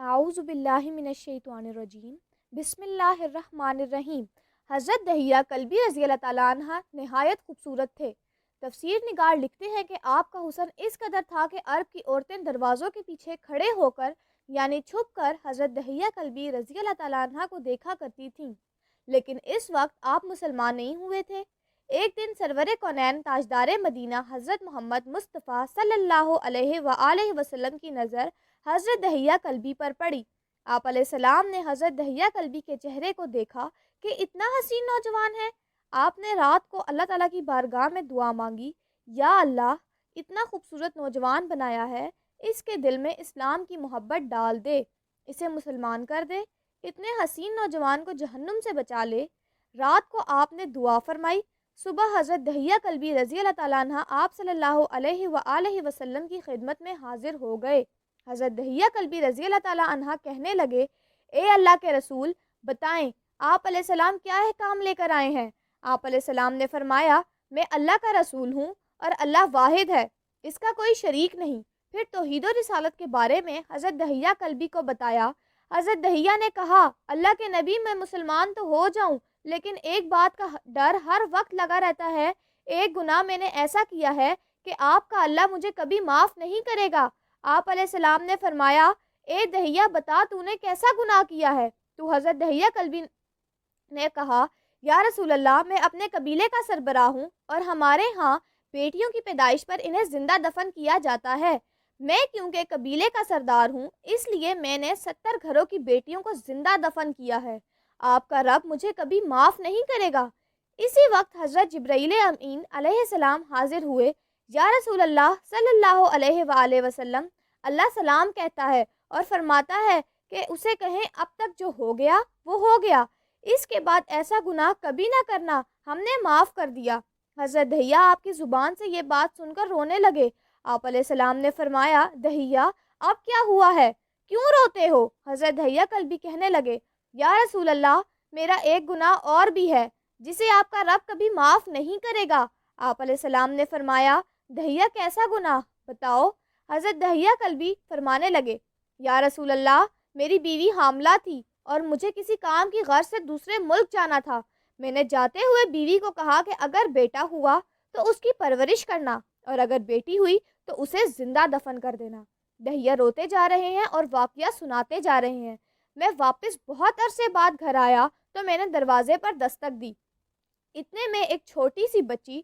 اعوذ باللہ من الشیطان الرجیم بسم اللہ الرحمن الرحیم۔ حضرت دحیہ کلبی رضی اللہ تعالیٰ عنہ نہایت خوبصورت تھے۔ تفسیر نگار لکھتے ہیں کہ آپ کا حسن اس قدر تھا کہ عرب کی عورتیں دروازوں کے پیچھے کھڑے ہو کر یعنی چھپ کر حضرت دحیہ کلبی رضی اللہ تعالیٰ عنہ کو دیکھا کرتی تھیں، لیکن اس وقت آپ مسلمان نہیں ہوئے تھے۔ ایک دن سرور کونین تاجدار مدینہ حضرت محمد مصطفیٰ صلی اللہ علیہ وآلہ وسلم کی نظر حضرت دحیہ کلبی پر پڑی۔ آپ علیہ السلام نے حضرت دحیہ کلبی کے چہرے کو دیکھا کہ اتنا حسین نوجوان ہے۔ آپ نے رات کو اللہ تعالیٰ کی بارگاہ میں دعا مانگی، یا اللہ اتنا خوبصورت نوجوان بنایا ہے، اس کے دل میں اسلام کی محبت ڈال دے، اسے مسلمان کر دے، اتنے حسین نوجوان کو جہنم سے بچا لے۔ رات کو آپ نے دعا فرمائی۔ صبح حضرت دحیہ کلبی رضی اللہ تعالیٰ عنہ آپ صلی اللہ علیہ وآلہ وسلم کی خدمت میں حاضر ہو گئے۔ حضرت دحیہ کلبی رضی اللہ تعالیٰ عنہ کہنے لگے، اے اللہ کے رسول بتائیں آپ علیہ السلام کیا احکام لے کر آئے ہیں؟ آپ علیہ السلام نے فرمایا، میں اللہ کا رسول ہوں اور اللہ واحد ہے، اس کا کوئی شریک نہیں۔ پھر توحید و رسالت کے بارے میں حضرت دحیہ کلبی کو بتایا۔ حضرت دحیہ نے کہا، اللہ کے نبی میں مسلمان تو ہو جاؤں، لیکن ایک بات کا ڈر ہر وقت لگا رہتا ہے، ایک گناہ میں نے ایسا کیا ہے کہ آپ کا اللہ مجھے کبھی معاف نہیں کرے گا۔ آپ علیہ السلام نے فرمایا، اے دحیہ بتا تو نے کیسا گناہ کیا ہے؟ تو حضرت دحیہ کلبی نے کہا، یا رسول اللہ میں اپنے قبیلے کا سربراہ ہوں اور ہمارے ہاں بیٹیوں کی پیدائش پر انہیں زندہ دفن کیا جاتا ہے۔ میں کیونکہ قبیلے کا سردار ہوں اس لیے میں نے 70 گھروں کی بیٹیوں کو زندہ دفن کیا ہے، آپ کا رب مجھے کبھی معاف نہیں کرے گا۔ اسی وقت حضرت جبرائیل امین علیہ السلام حاضر ہوئے۔ یا رسول اللہ صلی اللہ علیہ وآلہ وسلم، اللہ سلام کہتا ہے اور فرماتا ہے کہ اسے کہیں اب تک جو ہو گیا وہ ہو گیا، اس کے بعد ایسا گناہ کبھی نہ کرنا، ہم نے معاف کر دیا۔ حضرت دحیہ آپ کی زبان سے یہ بات سن کر رونے لگے۔ آپ علیہ السلام نے فرمایا، دحیہ اب کیا ہوا ہے، کیوں روتے ہو؟ حضرت دحیہ کلبی کہنے لگے، یا رسول اللہ میرا ایک گناہ اور بھی ہے جسے آپ کا رب کبھی معاف نہیں کرے گا۔ آپ علیہ السلام نے فرمایا، دحیہ کیسا گناہ بتاؤ؟ حضرت دحیہ کلبی فرمانے لگے، یا رسول اللہ میری بیوی حاملہ تھی اور مجھے کسی کام کی غرض سے دوسرے ملک جانا تھا۔ میں نے جاتے ہوئے بیوی کو کہا کہ اگر بیٹا ہوا تو اس کی پرورش کرنا اور اگر بیٹی ہوئی تو اسے زندہ دفن کر دینا۔ دحیہ روتے جا رہے ہیں اور واقعہ سناتے جا رہے ہیں۔ میں واپس بہت عرصے بعد گھر آیا تو میں نے دروازے پر دستک دی، اتنے میں ایک چھوٹی سی بچی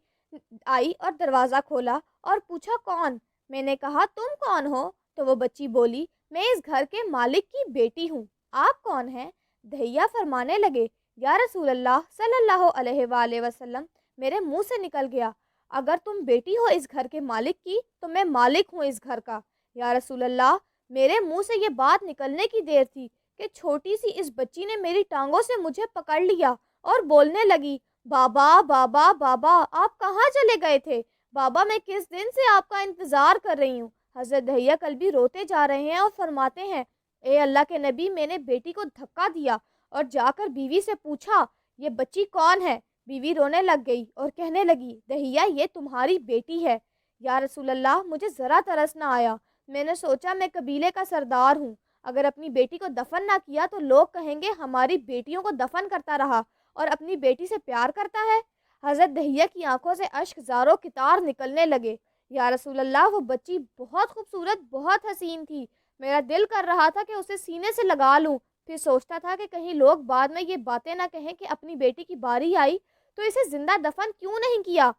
آئی اور دروازہ کھولا اور پوچھا کون؟ میں نے کہا تم کون ہو؟ تو وہ بچی بولی، میں اس گھر کے مالک کی بیٹی ہوں، آپ کون ہیں؟ دحیہ فرمانے لگے، یا رسول اللہ صلی اللہ علیہ وآلہ وسلم میرے منہ سے نکل گیا، اگر تم بیٹی ہو اس گھر کے مالک کی تو میں مالک ہوں اس گھر کا۔ یا رسول اللہ میرے منہ سے یہ بات نکلنے کی دیر تھی کہ چھوٹی سی اس بچی نے میری ٹانگوں سے مجھے پکڑ لیا اور بولنے لگی، بابا بابا بابا آپ کہاں چلے گئے تھے؟ بابا میں کس دن سے آپ کا انتظار کر رہی ہوں۔ حضرت دحیہ کلبی روتے جا رہے ہیں اور فرماتے ہیں، اے اللہ کے نبی میں نے بیٹی کو دھکا دیا اور جا کر بیوی سے پوچھا یہ بچی کون ہے؟ بیوی رونے لگ گئی اور کہنے لگی، دحیہ یہ تمہاری بیٹی ہے۔ یا رسول اللہ مجھے ذرا ترس نہ آیا، میں نے سوچا میں قبیلے کا سردار ہوں، اگر اپنی بیٹی کو دفن نہ کیا تو لوگ کہیں گے ہماری بیٹیوں کو دفن کرتا رہا اور اپنی بیٹی سے پیار کرتا ہے۔ حضرت دحیہ کی آنکھوں سے اشک زاروں قطار نکلنے لگے۔ یا رسول اللہ وہ بچی بہت خوبصورت بہت حسین تھی، میرا دل کر رہا تھا کہ اسے سینے سے لگا لوں، پھر سوچتا تھا کہ کہیں لوگ بعد میں یہ باتیں نہ کہیں کہ اپنی بیٹی کی باری آئی تو اسے زندہ دفن کیوں نہیں کیا۔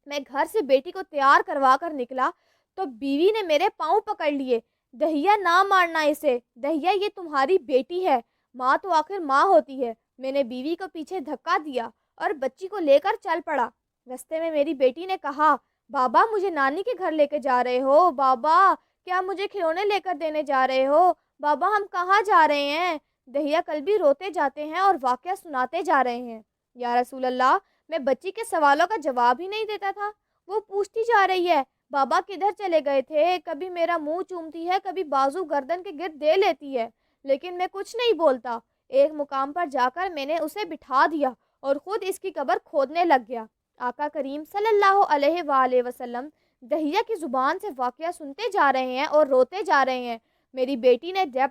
میں گھر سے بیٹی کو تیار کروا کر نکلا تو بیوی نے میرے پاؤں پکڑ لیے، دحیہ نہ مارنا اسے، دحیہ یہ تمہاری بیٹی ہے، ماں تو آخر ماں ہوتی ہے۔ میں نے بیوی کو پیچھے دھکا دیا اور بچی کو لے کر چل پڑا۔ رستے میں میری بیٹی نے کہا، بابا مجھے نانی کے گھر لے کے جا رہے ہو؟ بابا کیا مجھے کھلونے لے کر دینے جا رہے ہو؟ بابا ہم کہاں جا رہے ہیں؟ دحیہ کلبی روتے جاتے ہیں اور واقعہ سناتے جا رہے ہیں۔ یا رسول اللہ میں بچی کے سوالوں کا جواب ہی نہیں دیتا تھا، وہ پوچھتی جا رہی ہے، بابا کدھر چلے گئے تھے؟ کبھی میرا منہ چومتی ہے، کبھی بازو گردن کے گرد دے لیتی ہے، لیکن میں کچھ نہیں بولتا۔ ایک مقام پر جا کر میں نے اسے بٹھا دیا اور خود اس کی قبر کھودنے لگ گیا۔ آقا کریم صلی اللہ علیہ وآلہ وسلم دحیہ کی زبان سے واقعہ سنتے جا رہے ہیں اور روتے جا رہے ہیں۔ میری بیٹی نے جب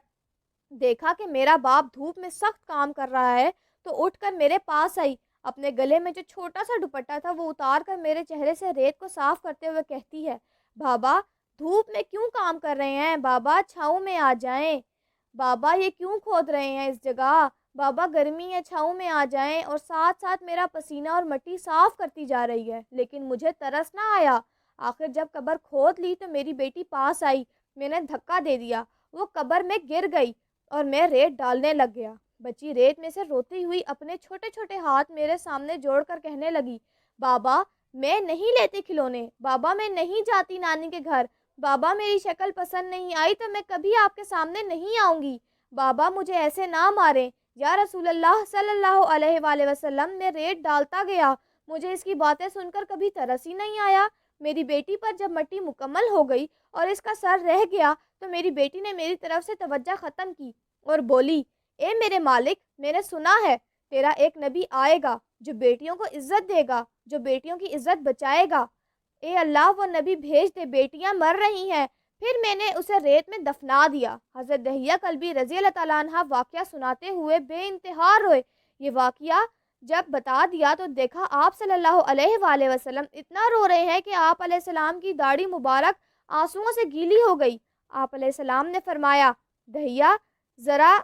دیکھا کہ میرا باپ دھوپ میں سخت کام کر رہا ہے تو اٹھ کر میرے پاس آئی، اپنے گلے میں جو چھوٹا سا دوپٹہ تھا وہ اتار کر میرے چہرے سے ریت کو صاف کرتے ہوئے کہتی ہے، بابا دھوپ میں کیوں کام کر رہے ہیں؟ بابا چھاؤں میں آ جائیں۔ بابا یہ کیوں کھود رہے ہیں اس جگہ؟ بابا گرمی ہے، چھاؤں میں آ جائیں۔ اور ساتھ ساتھ میرا پسینہ اور مٹی صاف کرتی جا رہی ہے، لیکن مجھے ترس نہ آیا۔ آخر جب قبر کھود لی تو میری بیٹی پاس آئی، میں نے دھکا دے دیا، وہ قبر میں گر گئی اور میں ریت ڈالنے لگ گیا۔ بچی ریت میں سے روتی ہوئی اپنے چھوٹے چھوٹے ہاتھ میرے سامنے جوڑ کر کہنے لگی، بابا میں نہیں لیتی کھلونے، بابا میں نہیں جاتی نانی کے گھر، بابا میری شکل پسند نہیں آئی تو میں کبھی آپ کے سامنے نہیں آؤں گی، بابا مجھے ایسے نہ ماریں۔ یا رسول اللہ صلی اللہ علیہ وآلہ وسلم، میں ریت ڈالتا گیا، مجھے اس کی باتیں سن کر کبھی ترس ہی نہیں آیا۔ میری بیٹی پر جب مٹی مکمل ہو گئی اور اس کا سر رہ گیا تو میری بیٹی نے میری طرف سے توجہ ختم کی اور بولی، اے میرے مالک، میں نے سنا ہے تیرا ایک نبی آئے گا جو بیٹیوں کو عزت دے گا، جو بیٹیوں کی عزت بچائے گا۔ اے اللہ وہ نبی بھیج دے، بیٹیاں مر رہی ہیں۔ پھر میں نے اسے ریت میں دفنا دیا۔ حضرت دہیہ کلبی رضی اللہ تعالیٰ عنہ واقعہ سناتے ہوئے بے انتہا روئے۔ یہ واقعہ جب بتا دیا تو دیکھا آپ صلی اللہ علیہ وآلہ وسلم اتنا رو رہے ہیں کہ آپ علیہ السلام کی داڑھی مبارک آنسوؤں سے گیلی ہو گئی۔ آپ علیہ السلام نے فرمایا، دہیہ ذرا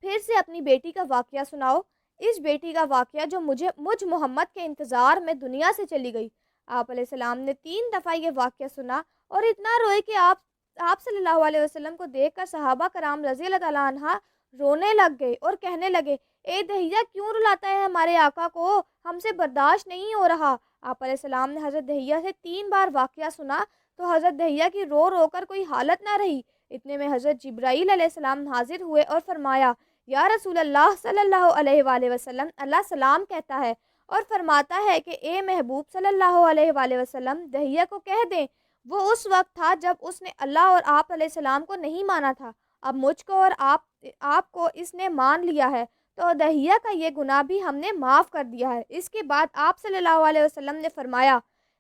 پھر سے اپنی بیٹی کا واقعہ سناؤ، اس بیٹی کا واقعہ جو مجھ محمد کے انتظار میں دنیا سے چلی گئی۔ آپ علیہ السلام نے 3 دفعہ یہ واقعہ سنا اور اتنا روئے کہ آپ صلی اللہ علیہ وسلم کو دیکھ کر صحابہ کرام رضی اللہ تعالیٰ عنہ رونے لگ گئے اور کہنے لگے، اے دہیہ کیوں رلاتا ہے ہمارے آقا کو، ہم سے برداشت نہیں ہو رہا۔ آپ علیہ السلام نے حضرت دہیہ سے 3 بار واقعہ سنا تو حضرت دہیہ کی رو رو کر کوئی حالت نہ رہی۔ اتنے میں حضرت جبرائیل علیہ السلام حاضر ہوئے اور فرمایا، یا رسول اللہ صلی اللہ علیہ وآلہ وسلم، اللہ سلام کہتا ہے اور فرماتا ہے کہ اے محبوب صلی اللہ علیہ وآلہ وسلم، دہیہ کو کہہ دیں وہ اس وقت تھا جب اس نے اللہ اور آپ علیہ السلام کو نہیں مانا تھا، اب مجھ کو اور آپ کو اس نے مان لیا ہے تو دہیہ کا یہ گناہ بھی ہم نے معاف کر دیا ہے۔ اس کے بعد آپ صلی اللہ علیہ وسلم نے فرمایا،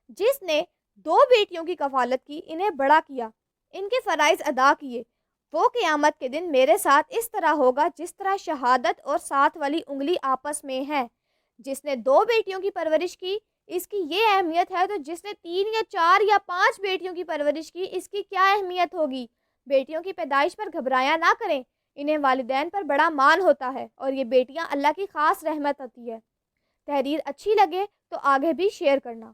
جس نے 2 بیٹیوں کی کفالت کی، انہیں بڑا کیا، ان کے فرائض ادا کیے، وہ قیامت کے دن میرے ساتھ اس طرح ہوگا جس طرح شہادت اور ساتھ والی انگلی آپس میں ہے۔ جس نے 2 بیٹیوں کی پرورش کی، اس کی یہ اہمیت ہے، تو جس نے 3 یا 4 یا 5 بیٹیوں کی پرورش کی، اس کی کیا اہمیت ہوگی۔ بیٹیوں کی پیدائش پر گھبرایا نہ کریں، انہیں والدین پر بڑا مان ہوتا ہے اور یہ بیٹیاں اللہ کی خاص رحمت ہوتی ہے۔ تحریر اچھی لگے تو آگے بھی شیئر کرنا۔